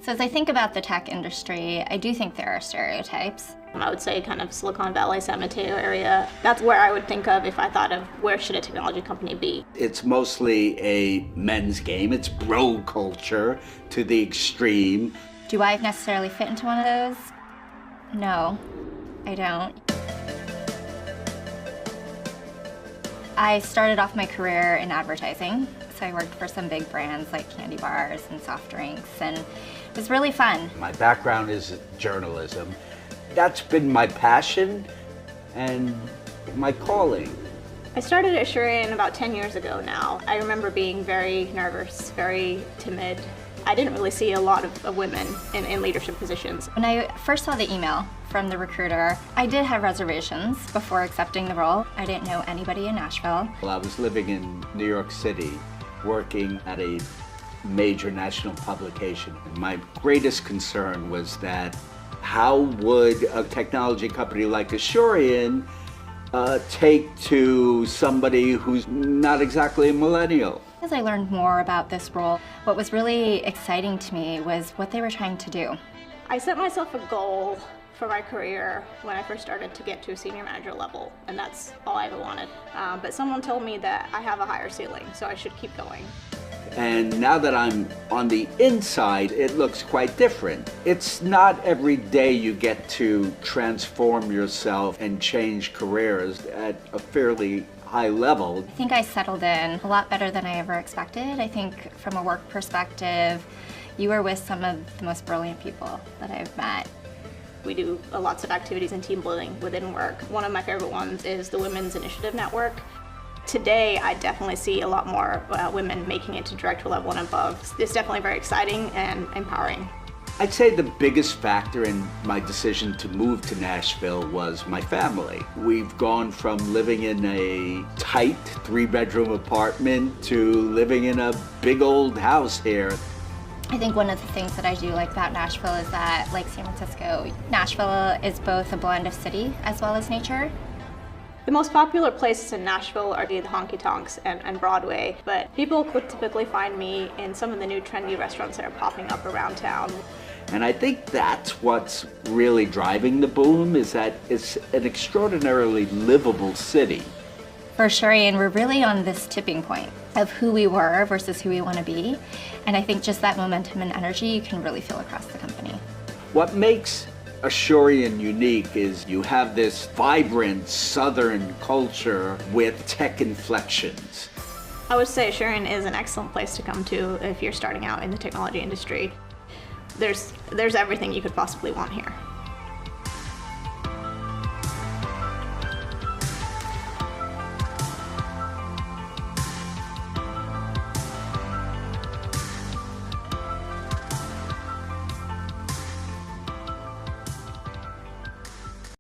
So as I think about the tech industry, I do think there are stereotypes. I would say kind of Silicon Valley, San Mateo area. That's where I would think of if I thought of where should a technology company be. It's mostly a men's game. It's bro culture to the extreme. Do I necessarily fit into one of those? No, I don't. I started off my career in advertising. So I worked for some big brands like candy bars and soft drinks, and it was really fun. My background is journalism. That's been my passion and my calling. I started at Asurion about 10 years ago now. I remember being very nervous, very timid. I didn't really see a lot of women in leadership positions. When I first saw the email from the recruiter, I did have reservations before accepting the role. I didn't know anybody in Nashville. Well, I was living in New York City, working at a major national publication. And my greatest concern was that how would a technology company like Asurion take to somebody who's not exactly a millennial? As I learned more about this role, what was really exciting to me was what they were trying to do. I set myself a goal for my career when I first started to get to a senior manager level, and that's all I ever wanted. But someone told me that I have a higher ceiling, so I should keep going. And now that I'm on the inside, it looks quite different. It's not every day you get to transform yourself and change careers at a fairly high level. I think I settled in a lot better than I ever expected. I think from a work perspective, you are with some of the most brilliant people that I've met. We do lots of activities and team building within work. One of my favorite ones is the Women's Initiative Network. Today, I definitely see a lot more women making it to director level and above. It's definitely very exciting and empowering. I'd say the biggest factor in my decision to move to Nashville was my family. We've gone from living in a tight 3-bedroom apartment to living in a big old house here. I think one of the things that I do like about Nashville is that, like San Francisco, Nashville is both a blend of city as well as nature. The most popular places in Nashville are the honky tonks and Broadway, but people would typically find me in some of the new trendy restaurants that are popping up around town. And I think that's what's really driving the boom, is that it's an extraordinarily livable city. For Asurion, we're really on this tipping point of who we were versus who we want to be. And I think just that momentum and energy you can really feel across the company. What makes Asurion unique is you have this vibrant Southern culture with tech inflections. I would say Asurion is an excellent place to come to if you're starting out in the technology industry. There's everything you could possibly want here.